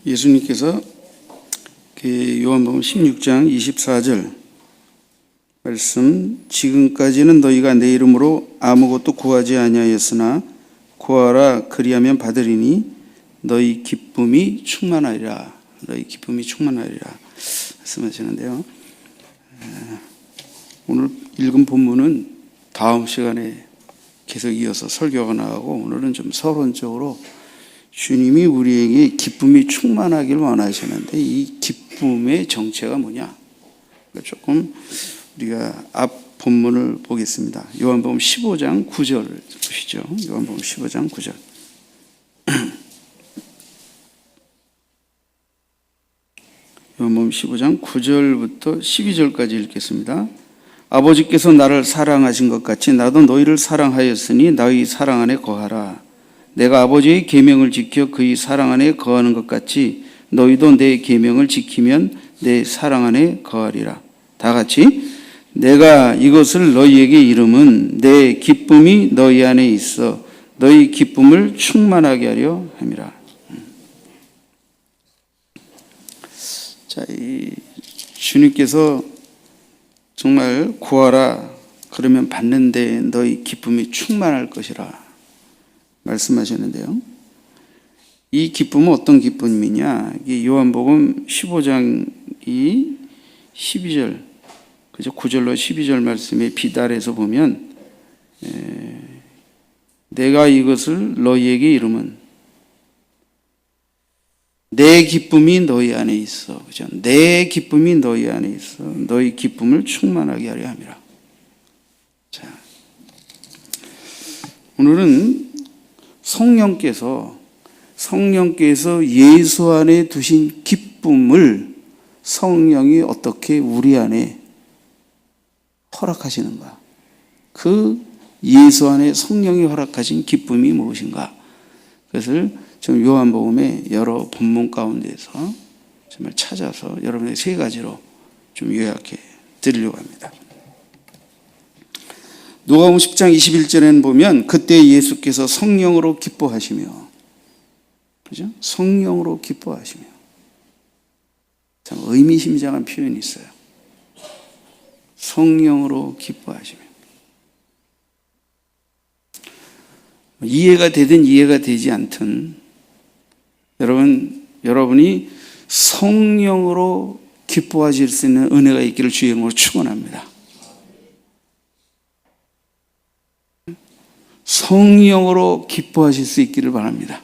예수님께서 요한복음 16장 24절 말씀, 지금까지는 너희가 내 이름으로 아무것도 구하지 아니하였으나 구하라 그리하면 받으리니 너희 기쁨이 충만하리라. 너희 기쁨이 충만하리라 말씀하시는데요. 오늘 읽은 본문은 다음 시간에 계속 이어서 설교가 나가고, 오늘은 좀 서론적으로 주님이 우리에게 기쁨이 충만하길 원하시는데 이 기쁨의 정체가 뭐냐, 조금 우리가 앞 본문을 보겠습니다. 요한복음 15장 9절을 보시죠. 요한복음 15장 9절. 요한복음 15장 9절부터 12절까지 읽겠습니다. 아버지께서 나를 사랑하신 것 같이 나도 너희를 사랑하였으니 너희 사랑 안에 거하라. 내가 아버지의 계명을 지켜 그의 사랑 안에 거하는 것 같이 너희도 내 계명을 지키면 내 사랑 안에 거하리라. 다 같이, 내가 이것을 너희에게 이름은 내 기쁨이 너희 안에 있어 너희 기쁨을 충만하게 하려 함이라. 자, 이 주님께서 정말 구하라 그러면 받는데 너희 기쁨이 충만할 것이라 말씀하셨는데요. 이 기쁨은 어떤 기쁨이냐? 이 요한복음 15장이 12절, 그죠? 9절로 12절 말씀에 비달해서 보면, 내가 이것을 너희에게 이름은 내 기쁨이 너희 안에 있어, 그죠? 내 기쁨이 너희 안에 있어 너희 기쁨을 충만하게 하려 함이라. 자, 오늘은 성령께서 예수 안에 두신 기쁨을 성령이 어떻게 우리 안에 허락하시는가, 그 예수 안에 성령이 허락하신 기쁨이 무엇인가, 그것을 지금 요한복음의 여러 본문 가운데서 정말 찾아서 여러분의 세 가지로 좀 요약해 드리려고 합니다. 누가복음 10장 21절에는 보면 그때 예수께서 성령으로 기뻐하시며, 그죠? 성령으로 기뻐하시며, 참 의미심장한 표현이 있어요. 성령으로 기뻐하시며. 이해가 되든 이해가 되지 않든 여러분이 성령으로 기뻐하실 수 있는 은혜가 있기를 주의 이름으로 축원합니다. 성령으로 기뻐하실 수 있기를 바랍니다.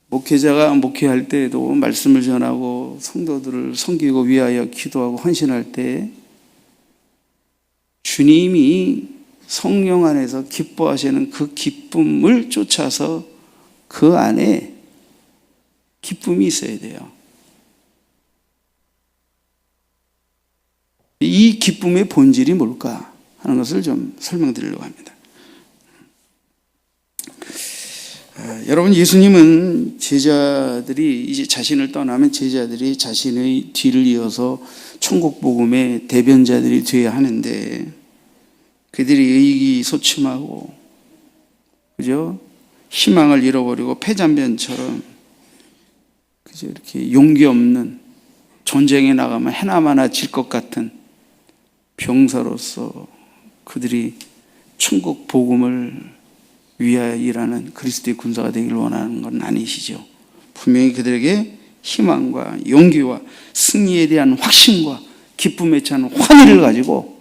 목회자가 목회할 때에도 말씀을 전하고 성도들을 섬기고 위하여 기도하고 헌신할 때 주님이 성령 안에서 기뻐하시는 그 기쁨을 쫓아서 그 안에 기쁨이 있어야 돼요. 이 기쁨의 본질이 뭘까 하는 것을 좀 설명드리려고 합니다. 여러분, 예수님은 제자들이 이제 자신을 떠나면 제자들이 자신의 뒤를 이어서 천국 복음의 대변자들이 되어야 하는데, 그들이 의기소침하고, 그죠? 희망을 잃어버리고 패잔변처럼, 그죠? 이렇게 용기 없는, 전쟁에 나가면 해나마나 질 것 같은 병사로서 그들이 천국 복음을 위하여 일하는 그리스도의 군사가 되기를 원하는 건 아니시죠. 분명히 그들에게 희망과 용기와 승리에 대한 확신과 기쁨에 찬 환희를 가지고,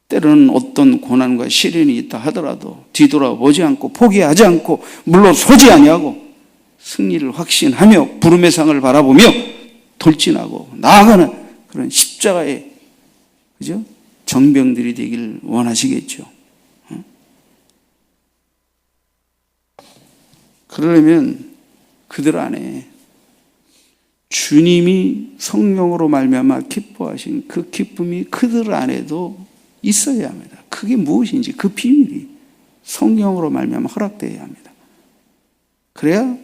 때로는 어떤 고난과 시련이 있다 하더라도 뒤돌아보지 않고 포기하지 않고 물러서지 아니하고 승리를 확신하며 부름의 상을 바라보며 돌진하고 나아가는 그런 십자가의, 그죠? 정병들이 되기를 원하시겠죠. 그러려면 그들 안에 주님이 성령으로 말미암아 기뻐하신 그 기쁨이 그들 안에도 있어야 합니다. 그게 무엇인지 그 비밀이 성령으로 말미암아 허락되어야 합니다. 그래야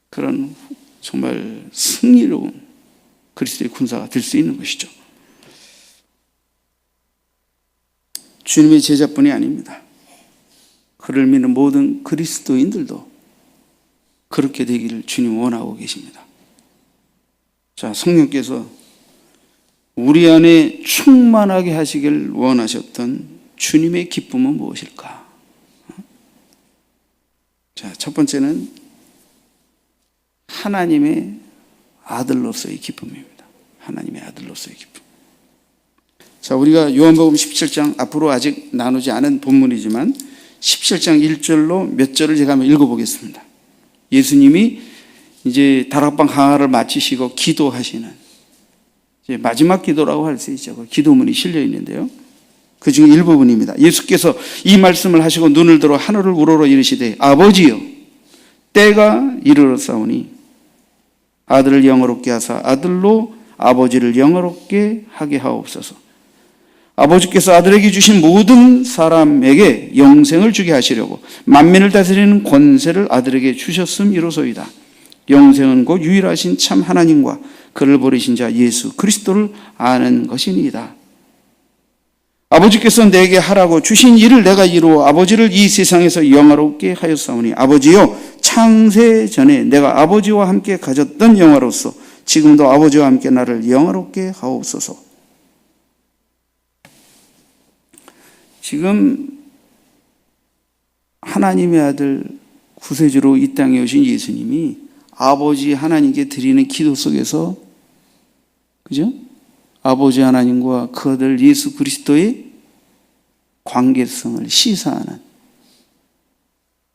그런 정말 승리로운 그리스도의 군사가 될 수 있는 것이죠. 주님의 제자뿐이 아닙니다. 그를 믿는 모든 그리스도인들도 그렇게 되기를 주님 원하고 계십니다. 자, 성령께서 우리 안에 충만하게 하시길 원하셨던 주님의 기쁨은 무엇일까? 자, 첫 번째는 하나님의 아들로서의 기쁨입니다. 하나님의 아들로서의 기쁨. 자, 우리가 요한복음 17장 앞으로 아직 나누지 않은 본문이지만 17장 1절로 몇 절을 제가 한번 읽어보겠습니다. 예수님이 이제 다락방 강화를 마치시고 기도하시는 이제 마지막 기도라고 할 수 있죠. 그 기도문이 실려 있는데요. 그 중에 일부분입니다. 예수께서 이 말씀을 하시고 눈을 들어 하늘을 우러러 이르시되 아버지여 때가 이르렀사오니 아들을 영화롭게 하사 아들로 아버지를 영화롭게 하게 하옵소서. 아버지께서 아들에게 주신 모든 사람에게 영생을 주게 하시려고 만민을 다스리는 권세를 아들에게 주셨음이로소이다. 영생은 곧 유일하신 참 하나님과 그를 보내신 자 예수 그리스도를 아는 것이니이다. 아버지께서 내게 하라고 주신 일을 내가 이루어 아버지를 이 세상에서 영화롭게 하였사오니 아버지여 창세 전에 내가 아버지와 함께 가졌던 영화로서 지금도 아버지와 함께 나를 영화롭게 하옵소서. 지금 하나님의 아들 구세주로 이 땅에 오신 예수님이 아버지 하나님께 드리는 기도 속에서 그죠? 아버지 하나님과 그 아들 예수 그리스도의 관계성을 시사하는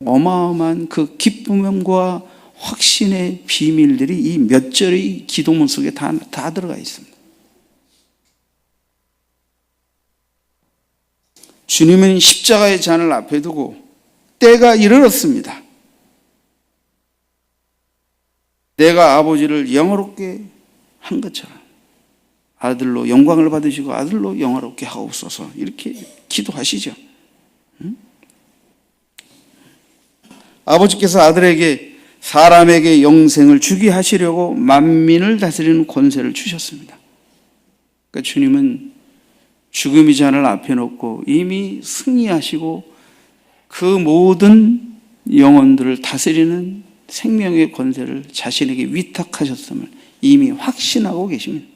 어마어마한 그 기쁨과 확신의 비밀들이 이 몇 절의 기도문 속에 다 들어가 있습니다. 주님은 십자가의 잔을 앞에 두고 때가 이르렀습니다. 내가 아버지를 영화롭게 한 것처럼 아들로 영광을 받으시고 아들로 영화롭게 하옵소서 이렇게 기도하시죠. 아버지께서 아들에게 사람에게 영생을 주게 하시려고 만민을 다스리는 권세를 주셨습니다. 그러니까 주님은 죽음의 잔을 앞에 놓고 이미 승리하시고 그 모든 영혼들을 다스리는 생명의 권세를 자신에게 위탁하셨음을 이미 확신하고 계십니다.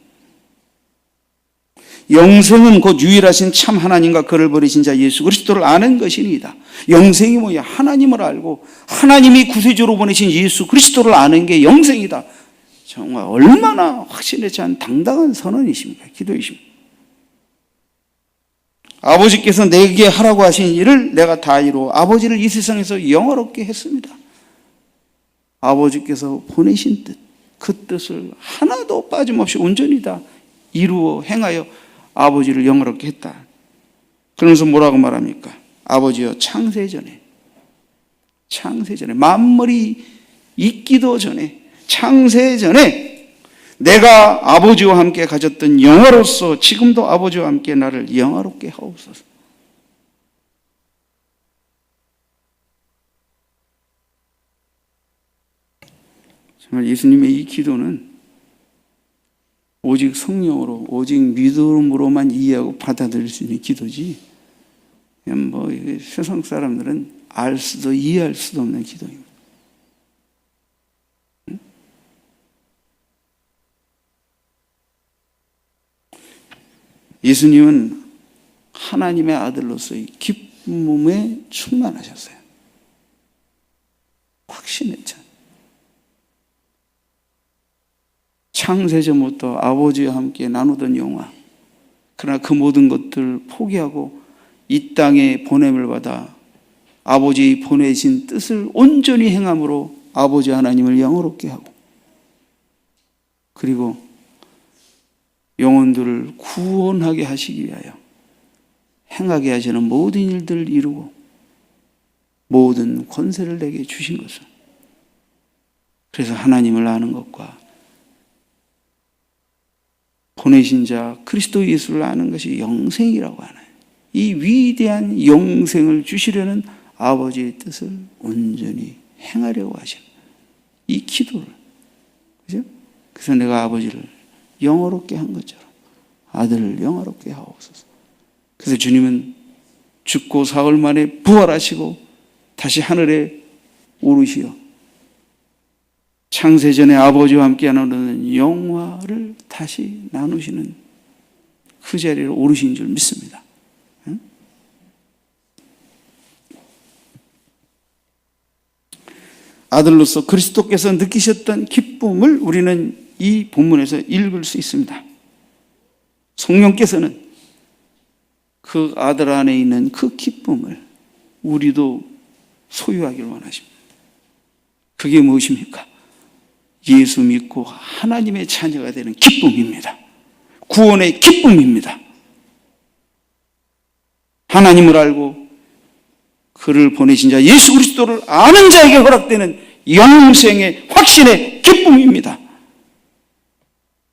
영생은 곧 유일하신 참 하나님과 그를 버리신 자 예수 그리스도를 아는 것이니이다. 영생이 뭐야? 하나님을 알고 하나님이 구세주로 보내신 예수 그리스도를 아는 게 영생이다. 정말 얼마나 확신에 찬 당당한 선언이십니까? 기도이십니까? 아버지께서 내게 하라고 하신 일을 내가 다 이루어 아버지를 이 세상에서 영화롭게 했습니다. 아버지께서 보내신 뜻, 그 뜻을 하나도 빠짐없이 온전히 다 이루어 행하여 아버지를 영화롭게 했다. 그러면서 뭐라고 말합니까? 아버지여 창세전에 만물이 있기도 전에 창세전에 내가 아버지와 함께 가졌던 영화로서 지금도 아버지와 함께 나를 영화롭게 하옵소서. 정말 예수님의 이 기도는 오직 성령으로, 오직 믿음으로만 이해하고 받아들일 수 있는 기도지, 뭐 세상 사람들은 알 수도 이해할 수도 없는 기도입니다. 예수님은 하나님의 아들로서의 기쁨에 충만하셨어요. 확신했죠. 창세전부터 아버지와 함께 나누던 영화, 그러나 그 모든 것들을 포기하고 이 땅에 보냄을 받아 아버지 보내신 뜻을 온전히 행함으로 아버지 하나님을 영화롭게 하고, 그리고 영혼들을 구원하게 하시기 위하여 행하게 하시는 모든 일들을 이루고 모든 권세를 내게 주신 것을, 그래서 하나님을 아는 것과 보내신 자 그리스도 예수를 아는 것이 영생이라고 하나요. 이 위대한 영생을 주시려는 아버지의 뜻을 온전히 행하려고 하시는 이 기도를, 그죠? 그래서 내가 아버지를 영화롭게 한 것처럼 아들을 영화롭게 하옵소서. 그래서 주님은 죽고 사흘 만에 부활하시고 다시 하늘에 오르시어 창세전에 아버지와 함께 나누는 영화를 다시 나누시는 그 자리에 오르신 줄 믿습니다. 아들로서 그리스도께서 느끼셨던 기쁨을 우리는 이 본문에서 읽을 수 있습니다. 성령께서는 그 아들 안에 있는 그 기쁨을 우리도 소유하기를 원하십니다. 그게 무엇입니까? 예수 믿고 하나님의 자녀가 되는 기쁨입니다. 구원의 기쁨입니다. 하나님을 알고 그를 보내신 자 예수 그리스도를 아는 자에게 허락되는 영생의 확신의 기쁨입니다.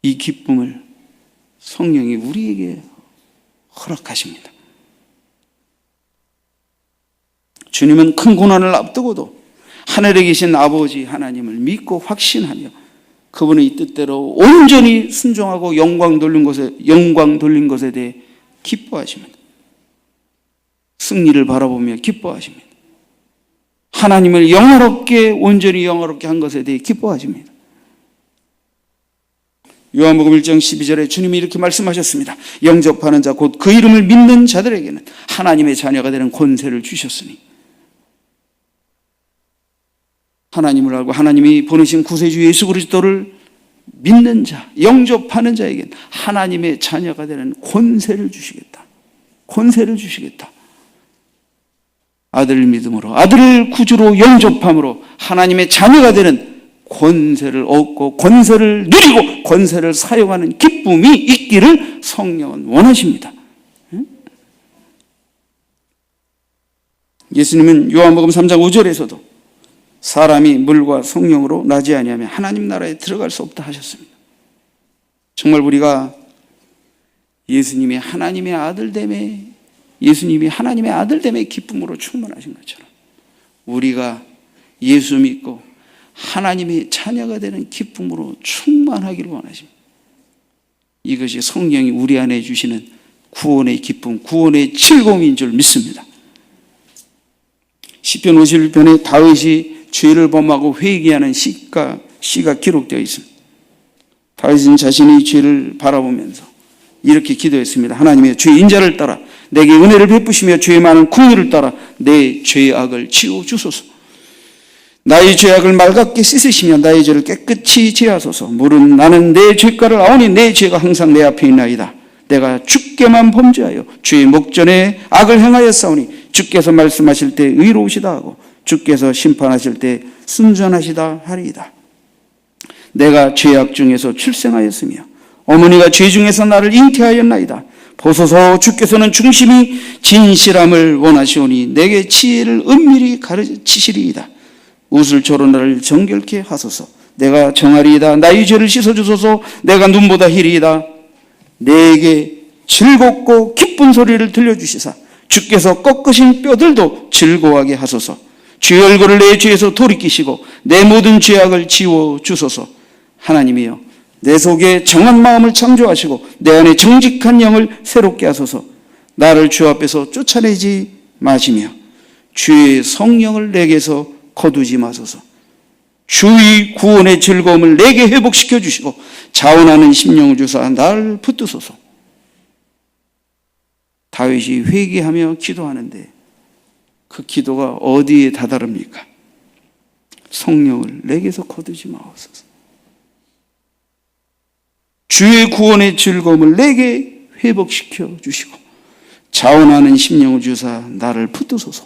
이 기쁨을 성령이 우리에게 허락하십니다. 주님은 큰 고난을 앞두고도 하늘에 계신 아버지 하나님을 믿고 확신하며 그분의 뜻대로 온전히 순종하고 영광 돌린 것에 대해 기뻐하십니다. 승리를 바라보며 기뻐하십니다. 하나님을 온전히 영화롭게 한 것에 대해 기뻐하십니다. 요한복음 1장 12절에 주님이 이렇게 말씀하셨습니다. 영접하는 자 곧 그 이름을 믿는 자들에게는 하나님의 자녀가 되는 권세를 주셨으니, 하나님을 알고 하나님이 보내신 구세주 예수 그리스도를 믿는 자, 영접하는 자에게는 하나님의 자녀가 되는 권세를 주시겠다. 권세를 주시겠다. 아들을 믿음으로, 아들을 구주로 영접함으로 하나님의 자녀가 되는 권세를 얻고 권세를 누리고 권세를 사용하는 기쁨이 있기를 성령은 원하십니다. 예수님은 요한복음 3장 5절에서도 사람이 물과 성령으로 나지 아니하면 하나님 나라에 들어갈 수 없다 하셨습니다. 정말 우리가 예수님이 하나님의 아들됨에 기쁨으로 충만하신 것처럼 우리가 예수 믿고 하나님의 자녀가 되는 기쁨으로 충만하기를 원하십니다. 이것이 성령이 우리 안에 주시는 구원의 기쁨, 구원의 즐거움인 줄 믿습니다. 시편 51편에 다윗이 죄를 범하고 회개하는 시가 기록되어 있습니다. 다윗은 자신의 죄를 바라보면서 이렇게 기도했습니다. 하나님의 죄 인자를 따라 내게 은혜를 베푸시며 죄의 많은 궁유를 따라 내 죄악을 지워주소서. 나의 죄악을 맑게 씻으시며 나의 죄를 깨끗이 제하소서. 물은 나는 내 죄가를 아오니 내 죄가 항상 내 앞에 있나이다. 내가 주께만 범죄하여 주의 목전에 악을 행하였사오니 주께서 말씀하실 때 의로우시다 하고 주께서 심판하실 때 순전하시다 하리이다. 내가 죄악 중에서 출생하였으며 어머니가 죄 중에서 나를 잉태하였나이다. 보소서. 주께서는 중심이 진실함을 원하시오니 내게 지혜를 은밀히 가르치시리이다. 우슬초로 나를 정결케 하소서. 내가 정하리이다. 나의 죄를 씻어주소서. 내가 눈보다 희리이다. 내게 즐겁고 기쁜 소리를 들려주시사 주께서 꺾으신 뼈들도 즐거워하게 하소서. 주의 얼굴을 내 죄에서 돌이키시고 내 모든 죄악을 지워주소서. 하나님이여, 내 속에 정한 마음을 창조하시고 내 안에 정직한 영을 새롭게 하소서. 나를 주 앞에서 쫓아내지 마시며 주의 성령을 내게서 거두지 마소서. 주의 구원의 즐거움을 내게 회복시켜 주시고 자원하는 심령을 주사 나를 붙드소서. 다윗이 회개하며 기도하는데 그 기도가 어디에 다다릅니까? 성령을 내게서 거두지 마옵소서. 주의 구원의 즐거움을 내게 회복시켜 주시고 자원하는 심령을 주사 나를 붙드소서.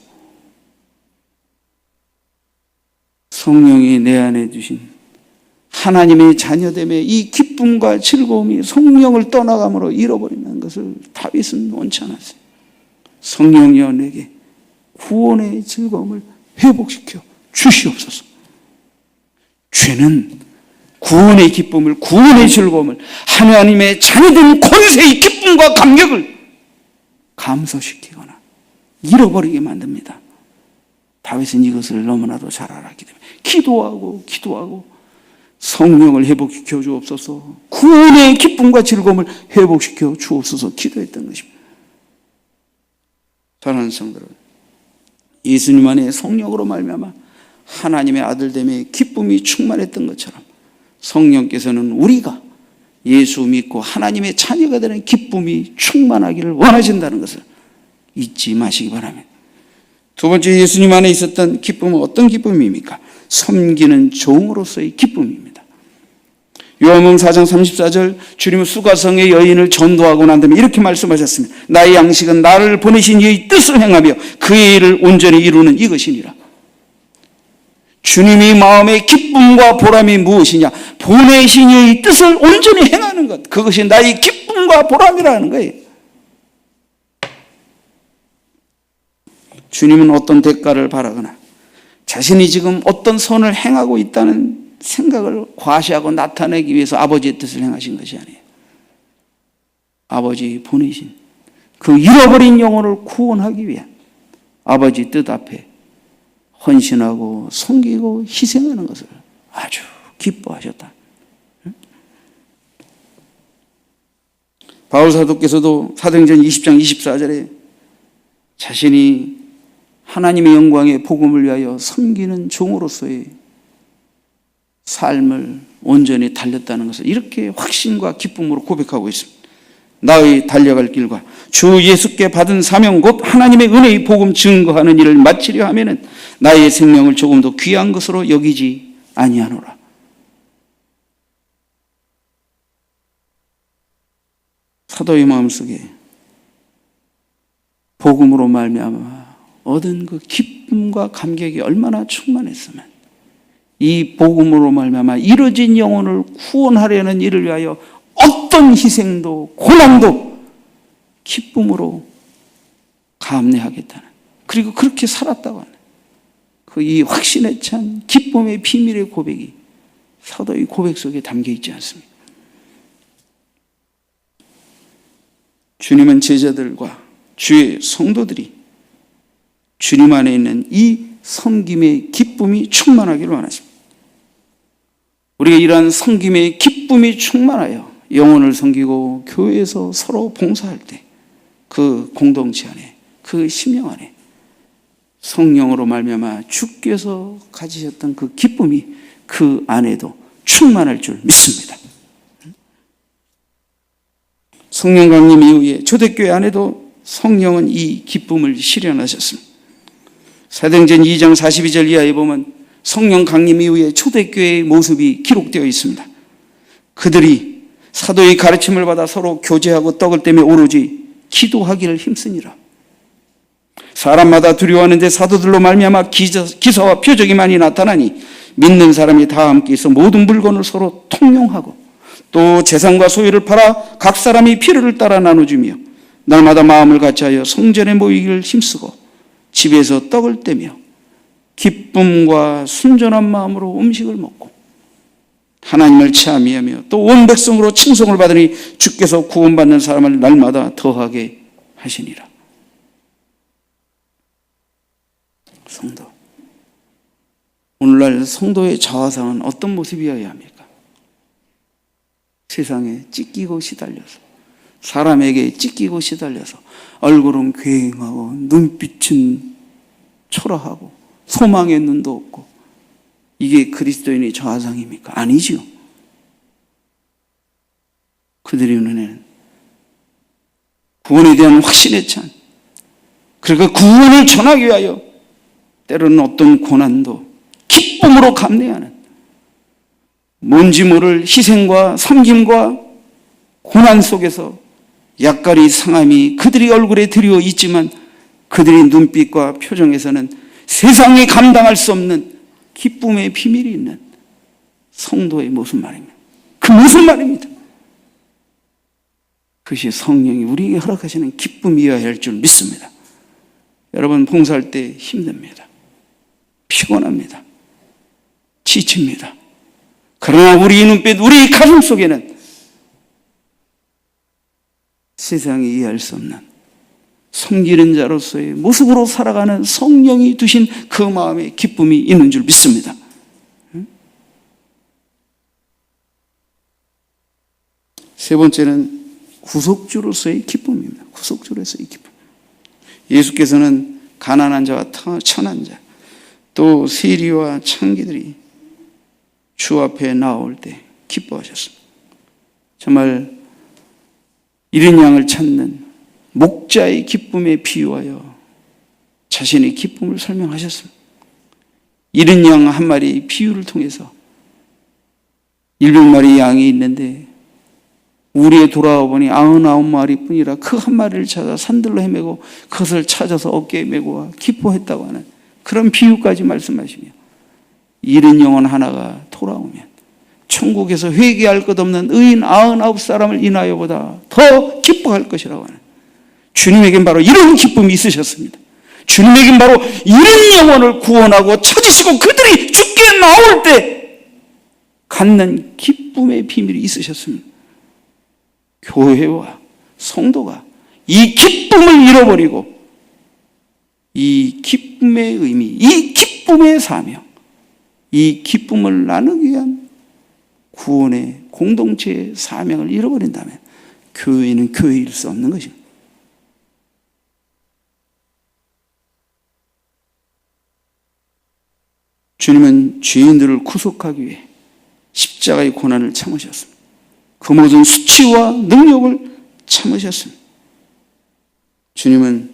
성령이 내 안에 주신 하나님의 자녀됨의 이 기쁨과 즐거움이 성령을 떠나감으로 잃어버리는 것을 다윗은 원치 않았어요. 성령이여 내게 구원의 즐거움을 회복시켜 주시옵소서. 죄는 구원의 기쁨을, 구원의 즐거움을, 하나님의 자녀된 권세의 기쁨과 감격을 감소시키거나 잃어버리게 만듭니다. 다윗은 이것을 너무나도 잘 알았기 때문에 기도하고 성령을 회복시켜 주옵소서, 구원의 기쁨과 즐거움을 회복시켜 주옵소서 기도했던 것입니다. 사랑하는 성도들, 예수님 안에 성령으로 말미암아 하나님의 아들됨의 기쁨이 충만했던 것처럼 성령께서는 우리가 예수 믿고 하나님의 자녀가 되는 기쁨이 충만하기를 원하신다는 것을 잊지 마시기 바랍니다. 두 번째, 예수님 안에 있었던 기쁨은 어떤 기쁨입니까? 섬기는 종으로서의 기쁨입니다. 요한복음 4장 34절, 주님은 수가성의 여인을 전도하고 난 다음에 이렇게 말씀하셨습니다. 나의 양식은 나를 보내신 이의 뜻을 행하며 그의 일을 온전히 이루는 이것이니라. 주님의 마음의 기쁨과 보람이 무엇이냐? 보내신 이의 뜻을 온전히 행하는 것, 그것이 나의 기쁨과 보람이라는 거예요. 주님은 어떤 대가를 바라거나 자신이 지금 어떤 선을 행하고 있다는 생각을 과시하고 나타내기 위해서 아버지의 뜻을 행하신 것이 아니에요. 아버지 보내신 그 잃어버린 영혼을 구원하기 위한 아버지 뜻 앞에 헌신하고 섬기고 희생하는 것을 아주 기뻐하셨다. 바울 사도께서도 사도행전 20장 24절에 자신이 하나님의 영광의 복음을 위하여 섬기는 종으로서의 삶을 온전히 달렸다는 것을 이렇게 확신과 기쁨으로 고백하고 있습니다. 나의 달려갈 길과 주 예수께 받은 사명 곧 하나님의 은혜의 복음 증거하는 일을 마치려 하면은 나의 생명을 조금 더 귀한 것으로 여기지 아니하노라. 사도의 마음속에 복음으로 말미암아 얻은 그 기쁨과 감격이 얼마나 충만했으면 이 복음으로 말미암아 이뤄진 영혼을 구원하려는 일을 위하여 어떤 희생도 고난도 기쁨으로 감내하겠다는, 그리고 그렇게 살았다고 하는 그 이 확신에 찬 기쁨의 비밀의 고백이 사도의 고백 속에 담겨 있지 않습니까? 주님은 제자들과 주의 성도들이 주님 안에 있는 이 섬김의 기쁨이 충만하기를 원하십니다. 우리가 이러한 섬김의 기쁨이 충만하여 영혼을 섬기고 교회에서 서로 봉사할 때 그 공동체 안에, 그 심령 안에 성령으로 말미암아 주께서 가지셨던 그 기쁨이 그 안에도 충만할 줄 믿습니다. 성령 강림 이후에 초대교회 안에도 성령은 이 기쁨을 실현하셨습니다. 사도행전 2장 42절 이하에 보면 성령 강림 이후에 초대교회의 모습이 기록되어 있습니다. 그들이 사도의 가르침을 받아 서로 교제하고 떡을 떼며 오로지 기도하기를 힘쓰니라. 사람마다 두려워하는데 사도들로 말미암아 기사와 표적이 많이 나타나니 믿는 사람이 다 함께 있어 모든 물건을 서로 통용하고 또 재산과 소유를 팔아 각 사람이 필요를 따라 나눠주며 날마다 마음을 같이하여 성전에 모이기를 힘쓰고 집에서 떡을 떼며 기쁨과 순전한 마음으로 음식을 먹고 하나님을 찬미하며 또 온 백성으로 칭송을 받으니 주께서 구원받는 사람을 날마다 더하게 하시니라. 성도, 오늘날 성도의 자화상은 어떤 모습이어야 합니까? 세상에 찢기고 시달려서, 사람에게 찢기고 시달려서 얼굴은 괭하고 눈빛은 초라하고 소망의 눈도 없고, 이게 그리스도인의 자화상입니까? 아니지요. 그들의 눈에는 구원에 대한 확신에 찬, 그러니까 구원을 전하기 위하여 때로는 어떤 고난도 기쁨으로 감내하는, 뭔지 모를 희생과 섬김과 고난 속에서 약간의 상함이 그들의 얼굴에 드리워 있지만 그들의 눈빛과 표정에서는 세상이 감당할 수 없는 기쁨의 비밀이 있는 성도의 모습 말입니다. 그 무슨 말입니다. 그것이 성령이 우리에게 허락하시는 기쁨이어야 할 줄 믿습니다. 여러분, 봉사할 때 힘듭니다. 피곤합니다. 지칩니다. 그러나 우리 눈빛, 우리 가슴 속에는 세상이 이해할 수 없는 섬기는 자로서의 모습으로 살아가는 성령이 두신 그 마음의 기쁨이 있는 줄 믿습니다. 세 번째는 구속주로서의 기쁨입니다. 구속주로서의 기쁨. 예수께서는 가난한 자와 천한 자, 또 세리와 창기들이 주 앞에 나올 때 기뻐하셨습니다. 정말 잃은 양을 찾는 목자의 기쁨에 비유하여 자신의 기쁨을 설명하셨습니다. 잃은 양 한 마리 비유를 통해서 7마리 양이 있는데 우리에 돌아와 보니 99마리 뿐이라 그 한 마리를 찾아 산들로 헤매고 그것을 찾아서 어깨에 메고 기뻐했다고 하는 그런 비유까지 말씀하시며 잃은 영혼 하나가 돌아오면 천국에서 회개할 것 없는 의인 99사람을 인하여보다 더 기뻐할 것이라고 하는 주님에겐 바로 이런 기쁨이 있으셨습니다. 주님에겐 바로 잃은 영혼을 구원하고 찾으시고 그들이 죽게 나올 때 갖는 기쁨의 비밀이 있으셨습니다. 교회와 성도가 이 기쁨을 잃어버리고 이 기쁨의 의미, 이 기쁨의 사명, 이 기쁨을 나누기 위한 구원의 공동체의 사명을 잃어버린다면 교회는 교회일 수 없는 것입니다. 주님은 죄인들을 구속하기 위해 십자가의 고난을 참으셨습니다. 그 모든 수치와 능력을 참으셨습니다. 주님은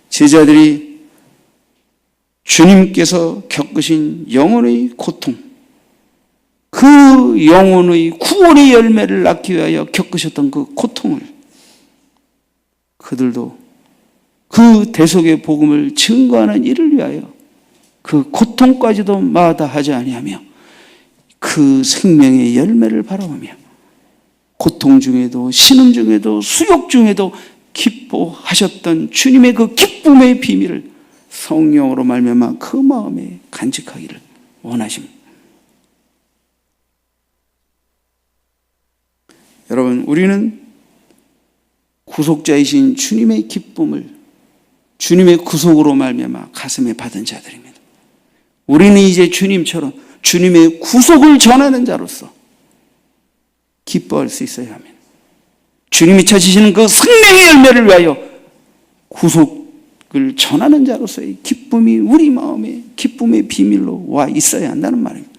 제자들이 주님께서 겪으신 영혼의 고통, 그 영혼의 구원의 열매를 낳기 위하여 겪으셨던 그 고통을 그들도 그 대속의 복음을 증거하는 일을 위하여 그 고통까지도 마다하지 아니하며 그 생명의 열매를 바라보며 고통 중에도 신음 중에도 수욕 중에도 기뻐하셨던 주님의 그 기쁨의 비밀을 성령으로 말미암아 그 마음에 간직하기를 원하십니다. 여러분, 우리는 구속자이신 주님의 기쁨을 주님의 구속으로 말미암아 가슴에 받은 자들입니다. 우리는 이제 주님처럼 주님의 구속을 전하는 자로서 기뻐할 수 있어야 합니다. 주님이 찾으시는 그 생명의 열매를 위하여 구속을 전하는 자로서의 기쁨이 우리 마음에 기쁨의 비밀로 와 있어야 한다는 말입니다.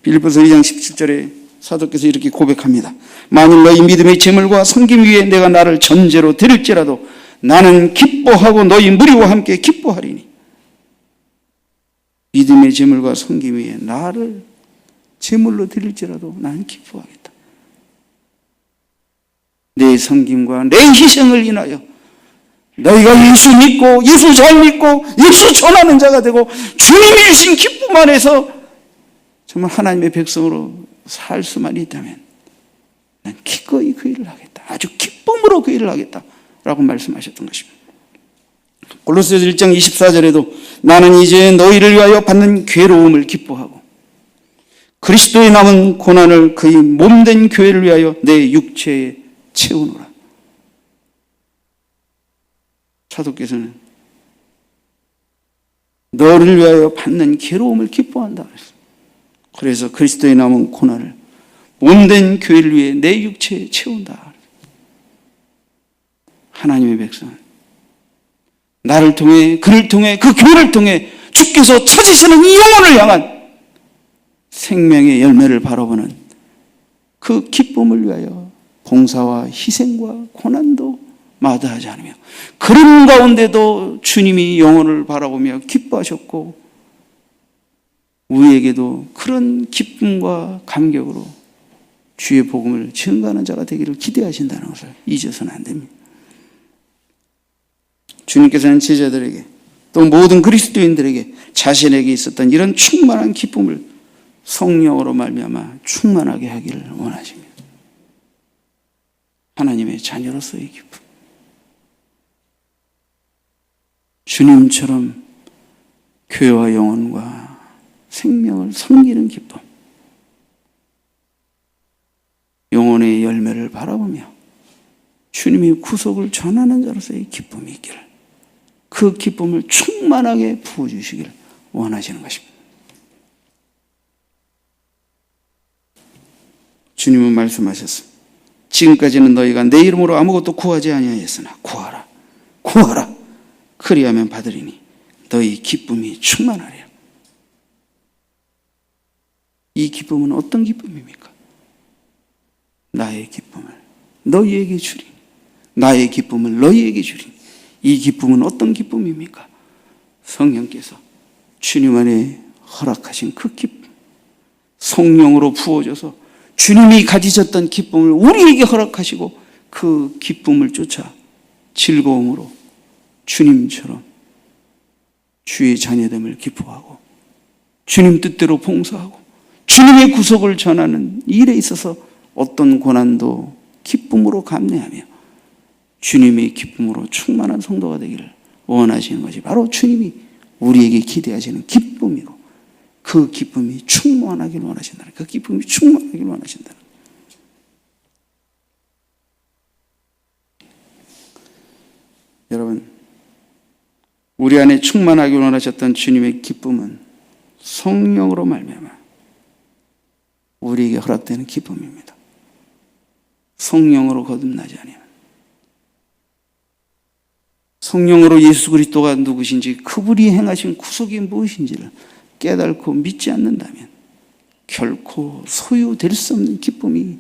빌립보서 2장 17절에 사도께서 이렇게 고백합니다. 만일 너희 믿음의 재물과 섬김 위에 내가 나를 전제로 드릴지라도 나는 기뻐하고 너희 무리와 함께 기뻐하리니. 믿음의 재물과 섬김 위에 나를 제물로 드릴지라도 나는 기뻐하겠다. 내 섬김과 내 희생을 인하여 너희가 예수 믿고 예수 잘 믿고 예수 전하는 자가 되고 주님이 주신 기쁨 안에서 정말 하나님의 백성으로 살 수만 있다면 난 기꺼이 그 일을 하겠다. 아주 기쁨으로 그 일을 하겠다 라고 말씀하셨던 것입니다. 골로새서 1장 24절에도 나는 이제 너희를 위하여 받는 괴로움을 기뻐하고 그리스도의 남은 고난을 그의 몸된 교회를 위하여 내 육체에 채우노라. 사도께서는 너를 위하여 받는 괴로움을 기뻐한다 그랬습니다. 그래서 그리스도의 남은 고난을 몸된 교회를 위해 내 육체에 채운다. 하나님의 백성은 나를 통해 그를 통해 그 교회를 통해 주께서 찾으시는 이 영혼을 향한 생명의 열매를 바라보는 그 기쁨을 위하여 봉사와 희생과 고난도 마다하지 않으며 그런 가운데도 주님이 영혼을 바라보며 기뻐하셨고 우리에게도 그런 기쁨과 감격으로 주의 복음을 증거하는 자가 되기를 기대하신다는 것을 잊어서는 안 됩니다. 주님께서는 제자들에게 또 모든 그리스도인들에게 자신에게 있었던 이런 충만한 기쁨을 성령으로 말미암아 충만하게 하기를 원하십니다. 하나님의 자녀로서의 기쁨. 주님처럼 교회와 영혼과 생명을 섬기는 기쁨. 영혼의 열매를 바라보며 주님의 구속을 전하는 자로서의 기쁨이 있기를 그 기쁨을 충만하게 부어주시기를 원하시는 것입니다. 주님은 말씀하셨습니다. 지금까지는 너희가 내 이름으로 아무것도 구하지 아니하였으나 구하라. 구하라. 그리하면 받으리니 너희 기쁨이 충만하리라. 이 기쁨은 어떤 기쁨입니까? 나의 기쁨을 너희에게 주리니, 나의 기쁨을 너희에게 주리니. 이 기쁨은 어떤 기쁨입니까? 성령께서 주님 안에 허락하신 그 기쁨, 성령으로 부어져서 주님이 가지셨던 기쁨을 우리에게 허락하시고 그 기쁨을 쫓아 즐거움으로 주님처럼 주의 자녀됨을 기뻐하고 주님 뜻대로 봉사하고 주님의 구속을 전하는 일에 있어서 어떤 고난도 기쁨으로 감내하며 주님의 기쁨으로 충만한 성도가 되기를 원하시는 것이 바로 주님이 우리에게 기대하시는 기쁨이고, 그 기쁨이 충만하길 원하신다는, 그 기쁨이 충만하길 원하신다는. 여러분, 우리 안에 충만하길 원하셨던 주님의 기쁨은 성령으로 말미암아 우리에게 허락되는 기쁨입니다. 성령으로 거듭나지 않으면, 성령으로 예수 그리스도가 누구신지, 그분이 행하신 구속이 무엇인지를 깨닫고 믿지 않는다면 결코 소유될 수 없는 기쁨이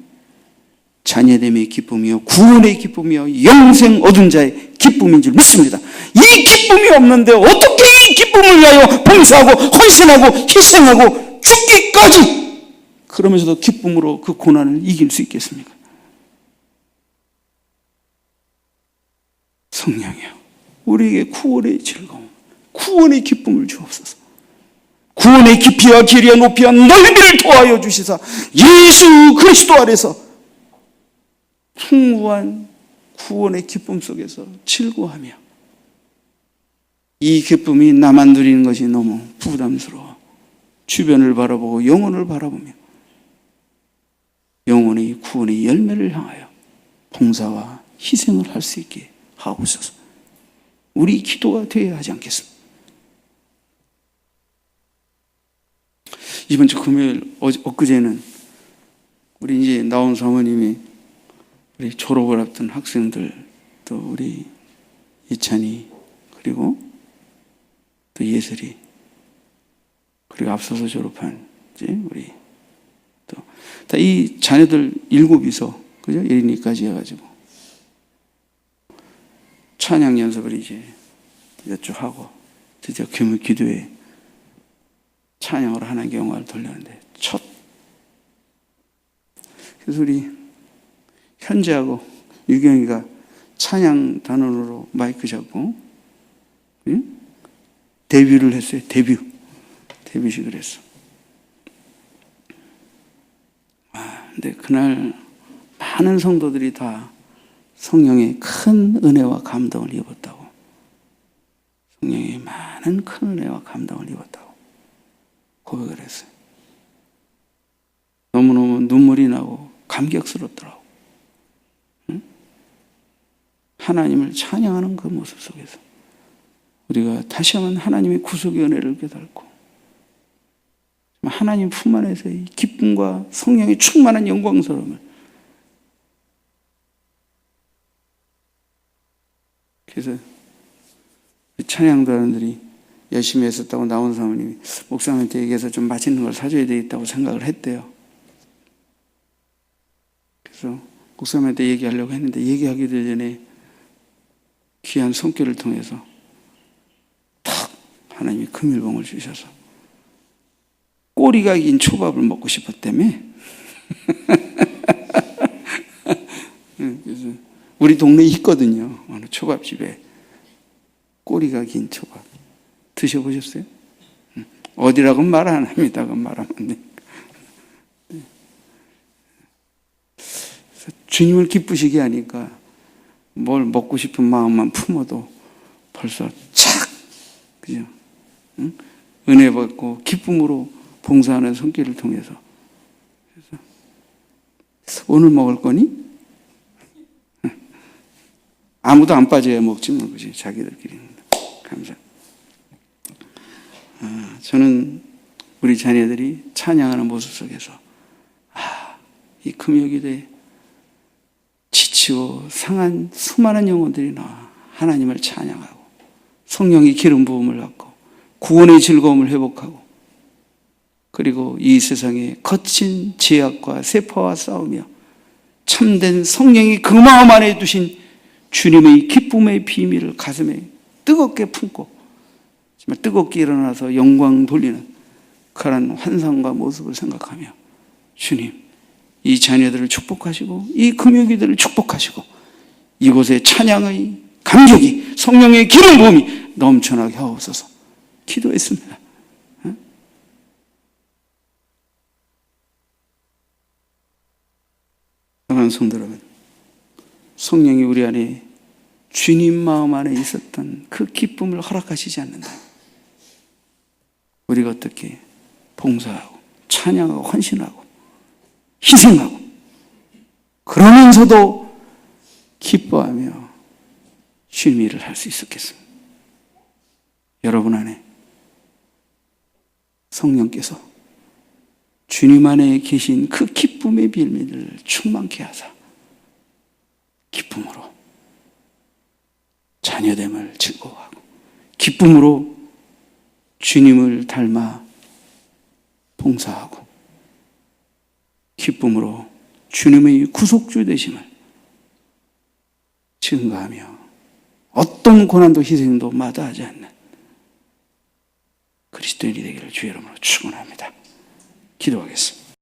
자녀됨의 기쁨이요, 구원의 기쁨이요, 영생 얻은 자의 기쁨인 줄 믿습니다. 이 기쁨이 없는데 어떻게 이 기쁨을 위하여 봉사하고 헌신하고 희생하고 죽기까지 그러면서도 기쁨으로 그 고난을 이길 수 있겠습니까? 성령이요, 우리에게 구원의 즐거움, 구원의 기쁨을 주옵소서. 구원의 깊이와 길이와 높이와 넓이를 도하여 주시사 예수 그리스도 안에서 풍부한 구원의 기쁨 속에서 즐거워하며, 이 기쁨이 나만 누리는 것이 너무 부담스러워 주변을 바라보고 영혼을 바라보며 영혼의 구원의 열매를 향하여 봉사와 희생을 할 수 있게 하옵소서. 우리 기도가 되어야 하지 않겠습니까? 이번 주 금요일, 엊그제는 우리 이제 나온 사모님이 우리 졸업을 앞둔 학생들, 또 우리 이찬이, 그리고 또 예슬이, 그리고 앞서서 졸업한 이제 우리 또 다 이 자녀들 7이서, 그죠? 예린이까지 해가지고 찬양 연습을 이제 몇 주 하고 드디어 금요 기도회 찬양으로 하나님께 영광을 돌렸는데, 그래서 우리 현재하고 유경이가 찬양 단원으로 마이크 잡고, 응? 데뷔를 했어요. 데뷔식을 했어. 근데 그날 많은 성도들이 다 성령의 큰 은혜와 감동을 입었다고, 성령의 많은 큰 은혜와 감동을 입었다고 고백을 했어요. 너무너무 눈물이 나고 감격스럽더라고. 응? 하나님을 찬양하는 그 모습 속에서 우리가 다시 한번 하나님의 구속의 은혜를 깨닫고 하나님 품 안에서의 기쁨과 성령의 충만한 영광스러움을, 그래서 찬양단원들이 열심히 했었다고 나온 사모님이 목사님한테 얘기해서 좀 맛있는 걸 사줘야 되겠다고 생각을 했대요. 그래서 목사님한테 얘기하려고 했는데 얘기하기도 전에 귀한 손길을 통해서 탁 하나님이 금일봉을 주셔서 꼬리가 긴 초밥을 먹고 싶었다며. 그래서 우리 동네에 있거든요, 어느 초밥집에 꼬리가 긴 초밥. 드셔보셨어요? 어디라고는 말 안 합니다. 그건 말하면 안 돼. 주님을 기쁘시게 하니까 뭘 먹고 싶은 마음만 품어도 벌써 착, 그죠? 응? 은혜 받고 기쁨으로 봉사하는 손길을 통해서. 그래서 오늘 먹을 거니? 아무도 안 빠져야 먹지 뭐, 그지? 자기들끼리. 감사. 저는 우리 자녀들이 찬양하는 모습 속에서 이 금요기도에 지치고 상한 수많은 영혼들이 나와 하나님을 찬양하고 성령의 기름 부음을 받고 구원의 즐거움을 회복하고 그리고 이 세상의 거친 죄악과 세파와 싸우며 참된 성령이 그 마음 안에 두신 주님의 기쁨의 비밀을 가슴에 뜨겁게 품고 정말 뜨겁게 일어나서 영광 돌리는 그런 환상과 모습을 생각하며 주님, 이 자녀들을 축복하시고 이 금요기들을 축복하시고 이곳에 찬양의 감격이 성령의 기름 부음이 넘쳐나게 하옵소서 기도했습니다. 사랑하는 성도 여러분, 성령이 우리 안에 주님 마음 안에 있었던 그 기쁨을 허락하시지 않는다. 우리가 어떻게 봉사하고 찬양하고 헌신하고 희생하고 그러면서도 기뻐하며 주님 일을 할 수 있었겠습니다. 여러분 안에 성령께서 주님 안에 계신 그 기쁨의 비밀을 충만케 하사 기쁨으로 자녀됨을 즐거워하고 기쁨으로 주님을 닮아 봉사하고 기쁨으로 주님의 구속주 되심을 증거하며 어떤 고난도 희생도 마다하지 않는 그리스도인이 되기를 주의 이름으로 축원합니다. 기도하겠습니다.